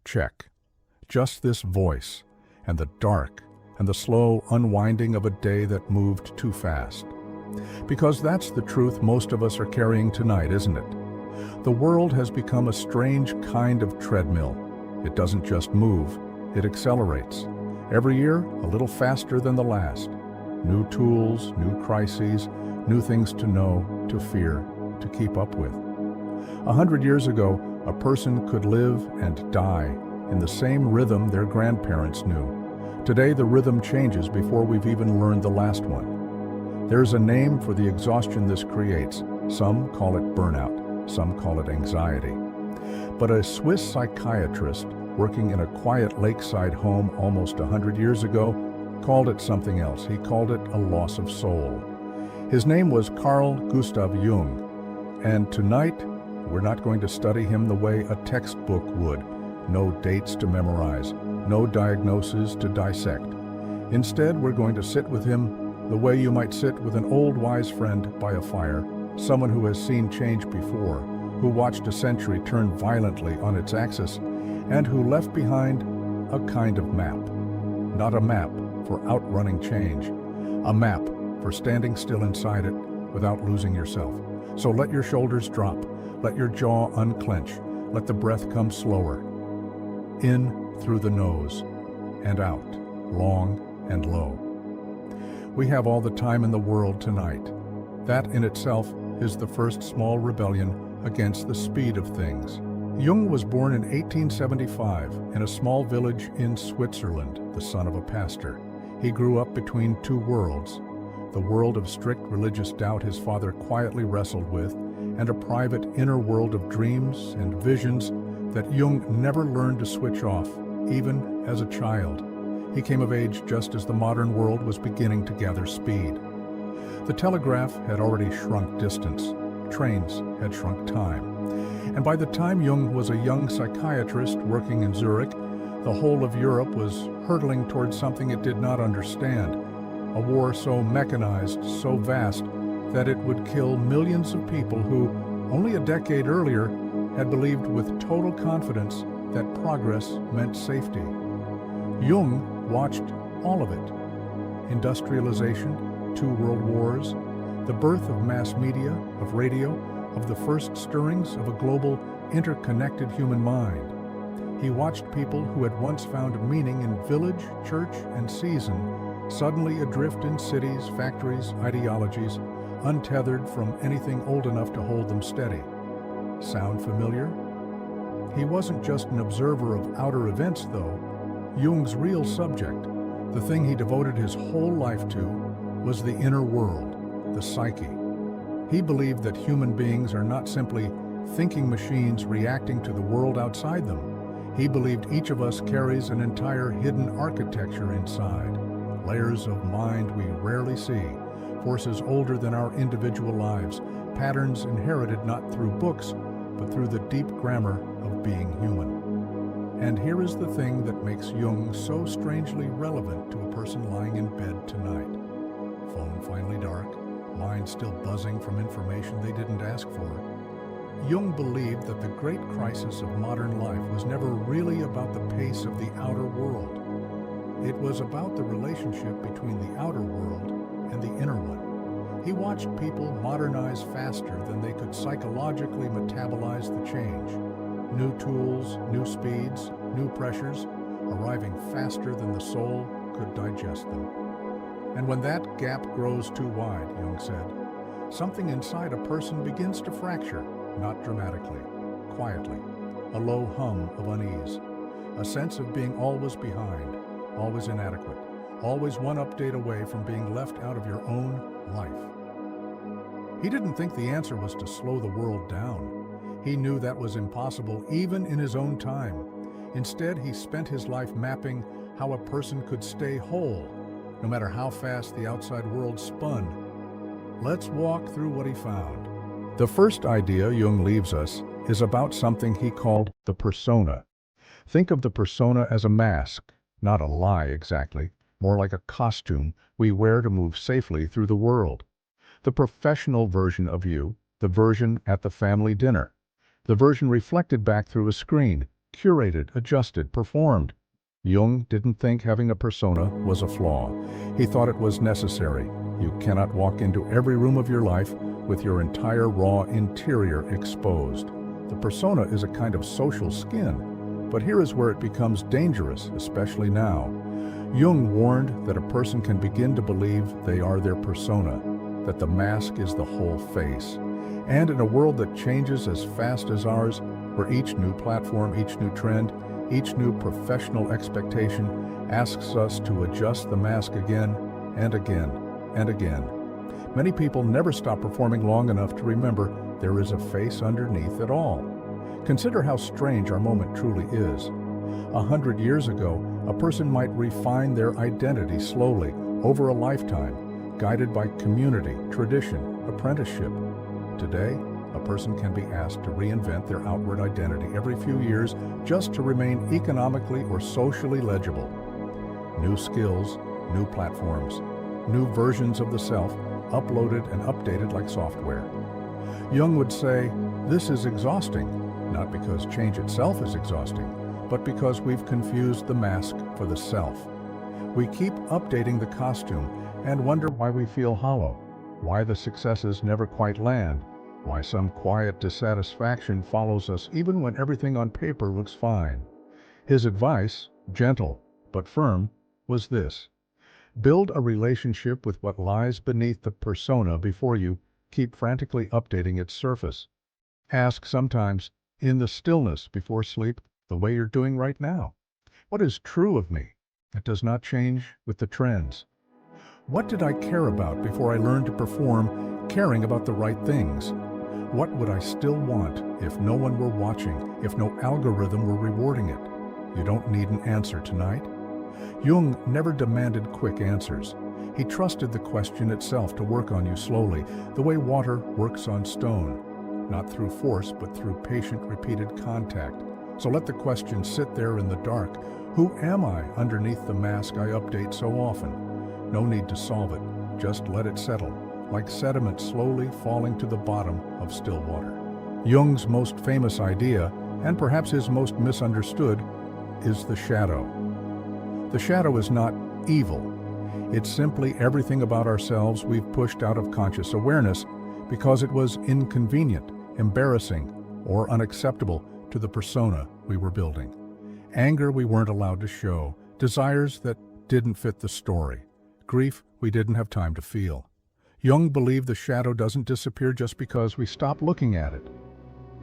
check. Just this voice, and the dark, and the slow unwinding of a day that moved too fast. Because that's the truth most of us are carrying tonight, isn't it? The world has become a strange kind of treadmill. It doesn't just move, it accelerates. Every year, a little faster than the last. New tools, new crises, new things to know, to fear, to keep up with. 100 years ago, a person could live and die in the same rhythm their grandparents knew. Today, the rhythm changes before we've even learned the last one. There's a name for the exhaustion this creates. Some call it burnout, some call it anxiety. But a Swiss psychiatrist working in a quiet lakeside home almost 100 years ago called it something else. He called it a loss of soul. His name was Carl Gustav Jung, and tonight we're not going to study him the way a textbook would. No dates to memorize, no diagnoses to dissect. Instead, we're going to sit with him the way you might sit with an old wise friend by a fire, someone who has seen change before, who watched a century turn violently on its axis, and who left behind a kind of map. Not a map for outrunning change, a map for standing still inside it without losing yourself. So let your shoulders drop, let your jaw unclench, let the breath come slower. In through the nose, and out, long and low. We have all the time in the world tonight. That in itself is the first small rebellion against the speed of things. Jung was born in 1875 in a small village in Switzerland, the son of a pastor. He grew up between two worlds, the world of strict religious doubt his father quietly wrestled with, and a private inner world of dreams and visions that Jung never learned to switch off, even as a child. He came of age just as the modern world was beginning to gather speed. The telegraph had already shrunk distance, trains had shrunk time. And by the time Jung was a young psychiatrist working in Zurich, the whole of Europe was hurtling towards something it did not understand, a war so mechanized, so vast, that it would kill millions of people who, only a decade earlier, had believed with total confidence that progress meant safety. Jung watched all of it. Industrialization, 2 world wars, the birth of mass media, of radio, of the first stirrings of a global, interconnected human mind. He watched people who had once found meaning in village, church, and season suddenly adrift in cities, factories, ideologies, untethered from anything old enough to hold them steady. Sound familiar? He wasn't just an observer of outer events, though. Jung's real subject, the thing he devoted his whole life to, was the inner world, the psyche. He believed that human beings are not simply thinking machines reacting to the world outside them. He believed each of us carries an entire hidden architecture inside, layers of mind we rarely see, forces older than our individual lives, patterns inherited not through books, but through the deep grammar of being human. And here is the thing that makes Jung so strangely relevant to a person lying in bed tonight. Phone finally dark, mind still buzzing from information they didn't ask for. Jung believed that the great crisis of modern life was never really about the pace of the outer world. It was about the relationship between the outer world and the inner one. He watched people modernize faster than they could psychologically metabolize the change. New tools, new speeds, new pressures, arriving faster than the soul could digest them. And when that gap grows too wide, Jung said, something inside a person begins to fracture, not dramatically, quietly, a low hum of unease, a sense of being always behind, always inadequate, always one update away from being left out of your own life. He didn't think the answer was to slow the world down. He knew that was impossible even in his own time. Instead, he spent his life mapping how a person could stay whole, no matter how fast the outside world spun. Let's walk through what he found. The first idea Jung leaves us is about something he called the persona. Think of the persona as a mask, not a lie exactly, more like a costume we wear to move safely through the world. The professional version of you, the version at the family dinner, the version reflected back through a screen, curated, adjusted, performed. Jung didn't think having a persona was a flaw. He thought it was necessary. You cannot walk into every room of your life with your entire raw interior exposed. The persona is a kind of social skin, but here is where it becomes dangerous, especially now. Jung warned that a person can begin to believe they are their persona, that the mask is the whole face. And in a world that changes as fast as ours, where each new platform, each new trend, each new professional expectation asks us to adjust the mask again and again and again. Many people never stop performing long enough to remember there is a face underneath it all. Consider how strange our moment truly is. 100 years ago, a person might refine their identity slowly over a lifetime, guided by community, tradition, apprenticeship. Today, a person can be asked to reinvent their outward identity every few years just to remain economically or socially legible. New skills, new platforms, new versions of the self, uploaded and updated like software. Jung would say, this is exhausting, not because change itself is exhausting, but because we've confused the mask for the self. We keep updating the costume and wonder why we feel hollow, why the successes never quite land, why some quiet dissatisfaction follows us even when everything on paper looks fine. His advice, gentle but firm, was this: build a relationship with what lies beneath the persona before you keep frantically updating its surface. Ask sometimes, in the stillness before sleep, the way you're doing right now. What is true of me? It does not change with the trends. What did I care about before I learned to perform, caring about the right things? What would I still want if no one were watching, if no algorithm were rewarding it? You don't need an answer tonight. Jung never demanded quick answers. He trusted the question itself to work on you slowly, the way water works on stone, not through force, but through patient, repeated contact. So let the question sit there in the dark. Who am I underneath the mask I update so often? No need to solve it. Just let it settle, like sediment slowly falling to the bottom of still water. Jung's most famous idea, and perhaps his most misunderstood, is the shadow. The shadow is not evil. It's simply everything about ourselves we've pushed out of conscious awareness because it was inconvenient, embarrassing, or unacceptable to the persona we were building. Anger we weren't allowed to show, desires that didn't fit the story, grief we didn't have time to feel. Jung believed the shadow doesn't disappear just because we stop looking at it.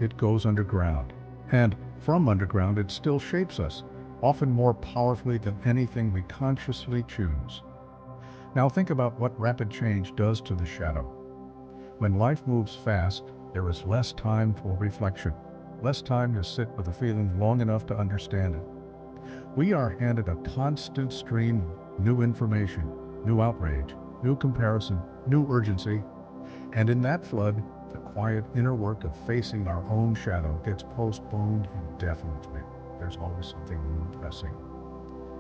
It goes underground, and from underground it still shapes us, often more powerfully than anything we consciously choose. Now think about what rapid change does to the shadow. When life moves fast, there is less time for reflection, less time to sit with a feeling long enough to understand it. We are handed a constant stream of new information, new outrage, new comparison, new urgency, and in that flood, the quiet inner work of facing our own shadow gets postponed indefinitely. There's always something new pressing.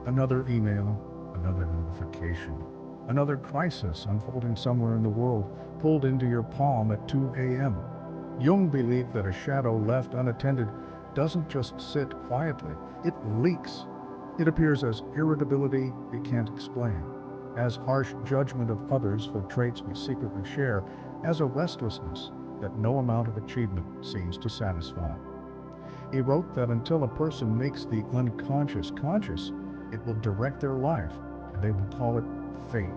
Another email, another notification, another crisis unfolding somewhere in the world, pulled into your palm at 2 a.m. Jung believed that a shadow left unattended doesn't just sit quietly, it leaks. It appears as irritability we can't explain, as harsh judgment of others for traits we secretly share, as a restlessness that no amount of achievement seems to satisfy. He wrote that until a person makes the unconscious conscious, it will direct their life, and they will call it fate.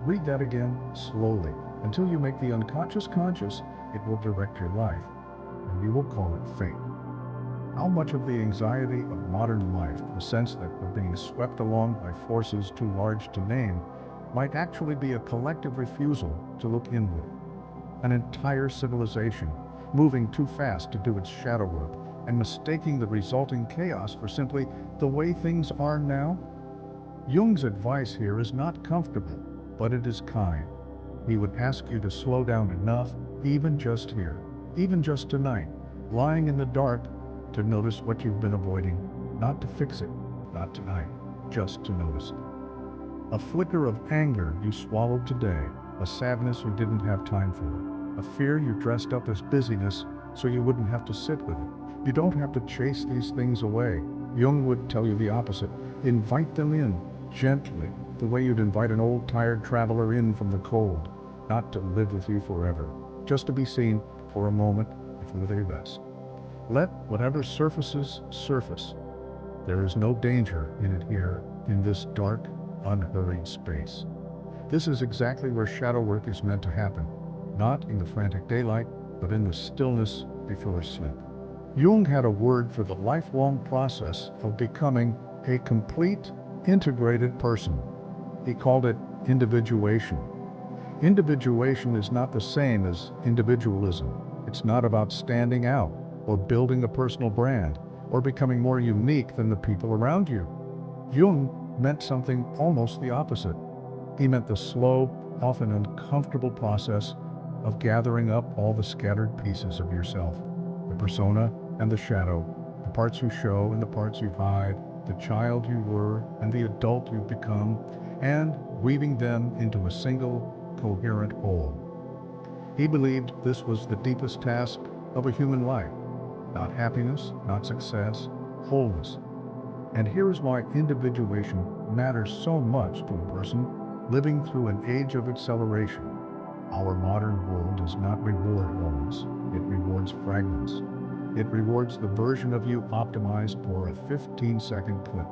Read that again slowly. Until you make the unconscious conscious, it will direct your life, and you will call it fate. How much of the anxiety of modern life, the sense that we're being swept along by forces too large to name, might actually be a collective refusal to look inward? An entire civilization moving too fast to do its shadow work and mistaking the resulting chaos for simply the way things are now? Jung's advice here is not comfortable, but it is kind. He would ask you to slow down enough, even just here, even just tonight, lying in the dark, to notice what you've been avoiding, not to fix it, not tonight, just to notice it. A flicker of anger you swallowed today, a sadness you didn't have time for, a fear you dressed up as busyness so you wouldn't have to sit with it. You don't have to chase these things away. Jung would tell you the opposite. Invite them in, gently, the way you'd invite an old tired traveler in from the cold, not to live with you forever, just to be seen for a moment for their best. Let whatever surfaces surface. There is no danger in it here, in this dark, unhurried space. This is exactly where shadow work is meant to happen, not in the frantic daylight, but in the stillness before sleep. Jung had a word for the lifelong process of becoming a complete, integrated person. He called it individuation. Individuation is not the same as individualism. It's not about standing out, or building a personal brand, or becoming more unique than the people around you. Jung meant something almost the opposite. He meant the slow, often uncomfortable process of gathering up all the scattered pieces of yourself, the persona and the shadow, the parts you show and the parts you hide, the child you were and the adult you've become, and weaving them into a single, coherent whole. He believed this was the deepest task of a human life. Not happiness, not success, wholeness. And here is why individuation matters so much to a person living through an age of acceleration. Our modern world does not reward wholeness, it rewards fragments. It rewards the version of you optimized for a 15-second clip,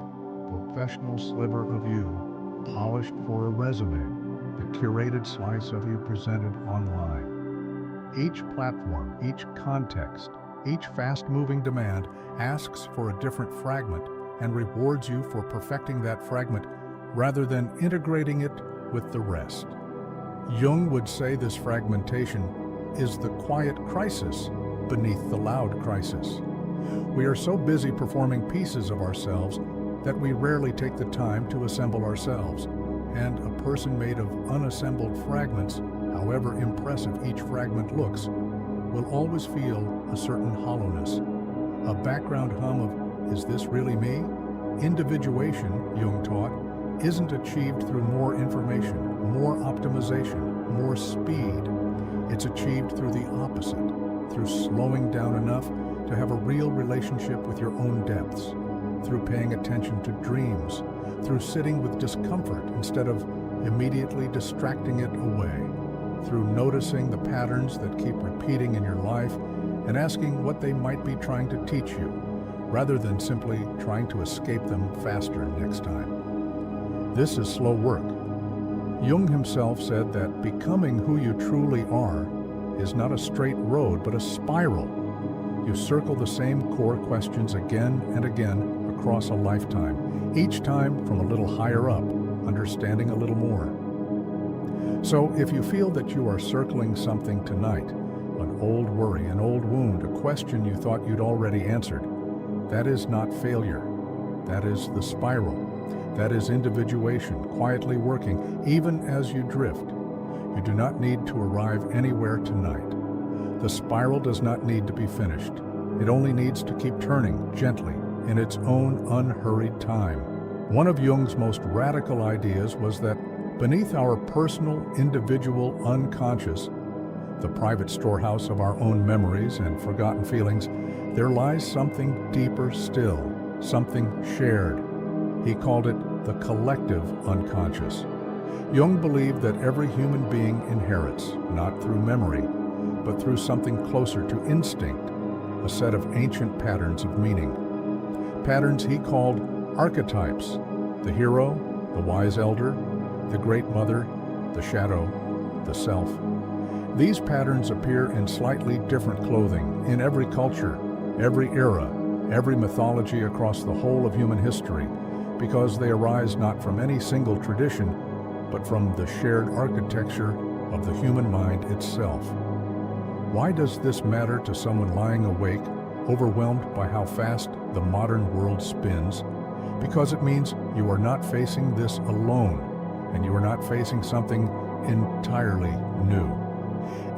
professional sliver of you, polished for a resume, the curated slice of you presented online. Each platform, each context, each fast-moving demand asks for a different fragment and rewards you for perfecting that fragment rather than integrating it with the rest. Jung would say this fragmentation is the quiet crisis beneath the loud crisis. We are so busy performing pieces of ourselves that we rarely take the time to assemble ourselves, and a person made of unassembled fragments, however impressive each fragment looks, will always feel a certain hollowness, a background hum of, is this really me? Individuation, Jung taught, isn't achieved through more information, more optimization, more speed. It's achieved through the opposite, through slowing down enough to have a real relationship with your own depths, through paying attention to dreams, through sitting with discomfort instead of immediately distracting it away, through noticing the patterns that keep repeating in your life and asking what they might be trying to teach you, rather than simply trying to escape them faster next time. This is slow work. Jung himself said that becoming who you truly are is not a straight road, but a spiral. You circle the same core questions again and again across a lifetime, each time from a little higher up, understanding a little more. So if you feel that you are circling something tonight, an old worry, an old wound, a question you thought you'd already answered, that is not failure. That is the spiral. That is individuation, quietly working, even as you drift. You do not need to arrive anywhere tonight. The spiral does not need to be finished. It only needs to keep turning gently in its own unhurried time. One of Jung's most radical ideas was that beneath our personal, individual unconscious, the private storehouse of our own memories and forgotten feelings, there lies something deeper still, something shared. He called it the collective unconscious. Jung believed that every human being inherits, not through memory, but through something closer to instinct, a set of ancient patterns of meaning. Patterns he called archetypes: the hero, the wise elder, the great mother, the shadow, the self. These patterns appear in slightly different clothing in every culture, every era, every mythology across the whole of human history, because they arise not from any single tradition, but from the shared architecture of the human mind itself. Why does this matter to someone lying awake, overwhelmed by how fast the modern world spins? Because it means you are not facing this alone, and you are not facing something entirely new.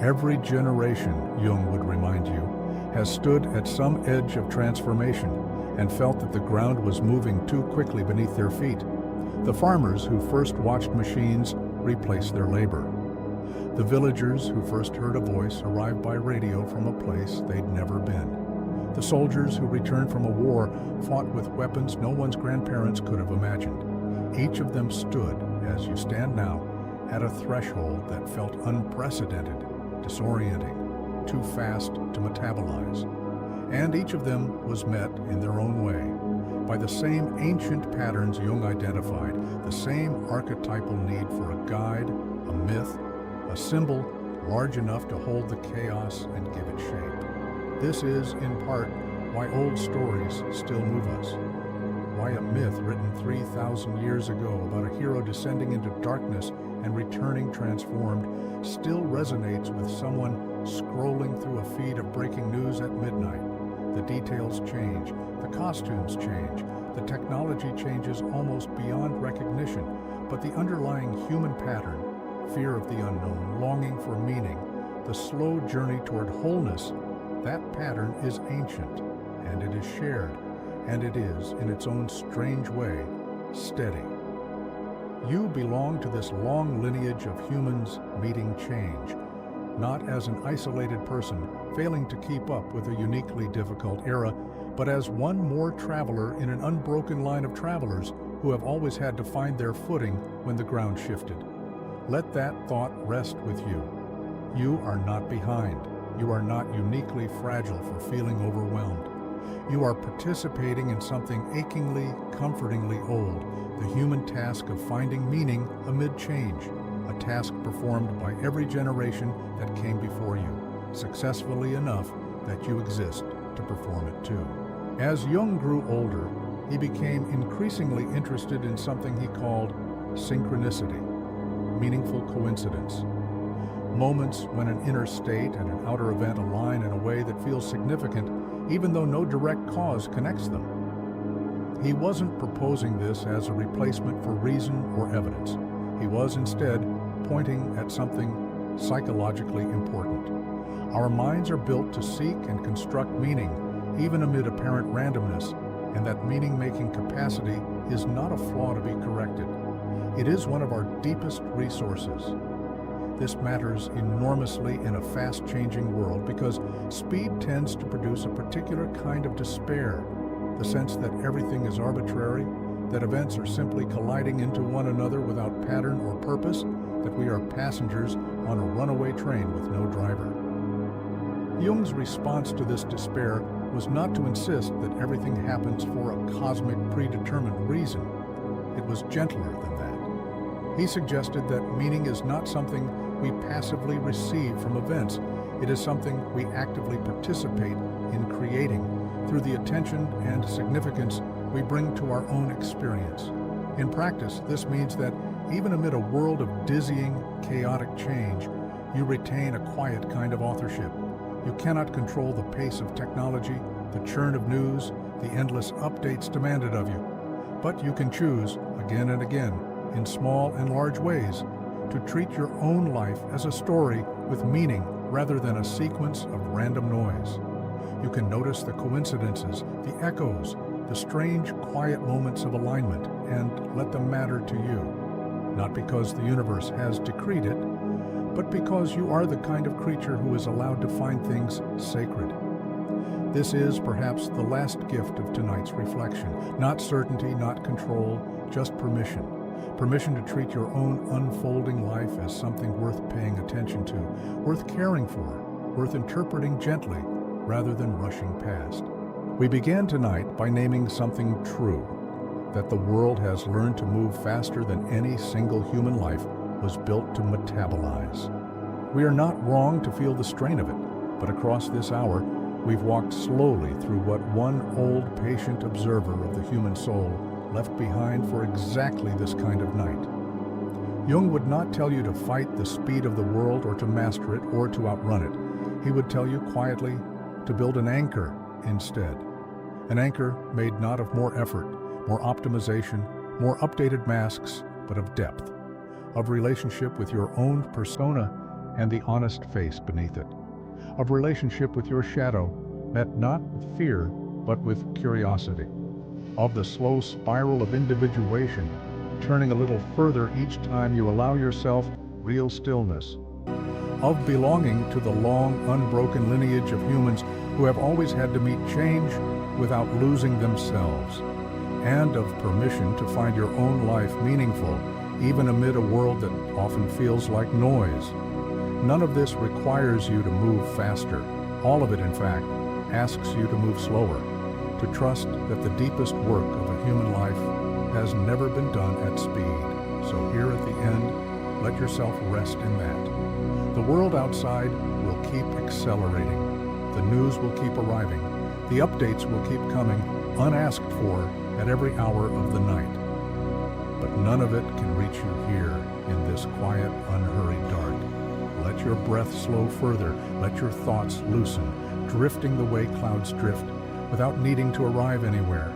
Every generation, Jung would remind you, has stood at some edge of transformation and felt that the ground was moving too quickly beneath their feet. The farmers who first watched machines replaced their labor. The villagers who first heard a voice arrived by radio from a place they'd never been. The soldiers who returned from a war fought with weapons no one's grandparents could have imagined. Each of them stood, as you stand now, at a threshold that felt unprecedented, disorienting, too fast to metabolize. And each of them was met in their own way by the same ancient patterns Jung identified, the same archetypal need for a guide, a myth, a symbol large enough to hold the chaos and give it shape. This is, in part, why old stories still move us. Why a myth written 3,000 years ago about a hero descending into darkness and returning transformed still resonates with someone scrolling through a feed of breaking news at midnight. The details change, the costumes change, the technology changes almost beyond recognition, but the underlying human pattern, fear of the unknown, longing for meaning, the slow journey toward wholeness, that pattern is ancient, and it is shared, and it is, in its own strange way, steady. You belong to this long lineage of humans meeting change, not as an isolated person failing to keep up with a uniquely difficult era, but as one more traveler in an unbroken line of travelers who have always had to find their footing when the ground shifted. Let that thought rest with you. You are not behind. You are not uniquely fragile for feeling overwhelmed. You are participating in something achingly, comfortingly old, the human task of finding meaning amid change, a task performed by every generation that came before you, successfully enough that you exist to perform it too. As Jung grew older, he became increasingly interested in something he called synchronicity, meaningful coincidence. Moments when an inner state and an outer event align in a way that feels significant, even though no direct cause connects them. He wasn't proposing this as a replacement for reason or evidence. He was instead pointing at something psychologically important. Our minds are built to seek and construct meaning, even amid apparent randomness, and that meaning-making capacity is not a flaw to be corrected. It is one of our deepest resources. This matters enormously in a fast-changing world because speed tends to produce a particular kind of despair, the sense that everything is arbitrary, that events are simply colliding into one another without pattern or purpose, that we are passengers on a runaway train with no driver. Jung's response to this despair was not to insist that everything happens for a cosmic predetermined reason. It was gentler than that. He suggested that meaning is not something we passively receive from events. It is something we actively participate in creating through the attention and significance we bring to our own experience. In practice, this means that even amid a world of dizzying, chaotic change, you retain a quiet kind of authorship. You cannot control the pace of technology, the churn of news, the endless updates demanded of you. But you can choose, again and again, in small and large ways, to treat your own life as a story with meaning rather than a sequence of random noise. You can notice the coincidences, the echoes, the strange, quiet moments of alignment, and let them matter to you. Not because the universe has decreed it, but because you are the kind of creature who is allowed to find things sacred. This is perhaps the last gift of tonight's reflection. Not certainty, not control, just permission. Permission to treat your own unfolding life as something worth paying attention to, worth caring for, worth interpreting gently rather than rushing past. We began tonight by naming something true, that the world has learned to move faster than any single human life was built to metabolize. We are not wrong to feel the strain of it, but across this hour, we've walked slowly through what one old patient observer of the human soul left behind for exactly this kind of night. Jung would not tell you to fight the speed of the world or to master it or to outrun it. He would tell you quietly to build an anchor instead. An anchor made not of more effort, more optimization, more updated masks, but of depth, of relationship with your own persona and the honest face beneath it, of relationship with your shadow, met not with fear, but with curiosity, of the slow spiral of individuation, turning a little further each time you allow yourself real stillness, of belonging to the long, unbroken lineage of humans who have always had to meet change without losing themselves, and of permission to find your own life meaningful, even amid a world that often feels like noise. None of this requires you to move faster. All of it, in fact, asks you to move slower, to trust that the deepest work of a human life has never been done at speed. So here at the end, let yourself rest in that. The world outside will keep accelerating. The news will keep arriving. The updates will keep coming, unasked for, at every hour of the night. But none of it can reach you here in this quiet, unhurried dark. Let your breath slow further. Let your thoughts loosen, drifting the way clouds drift, without needing to arrive anywhere.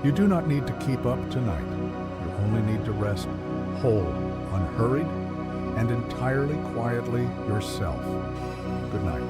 You do not need to keep up tonight. You only need to rest whole, unhurried, and entirely quietly yourself. Good night.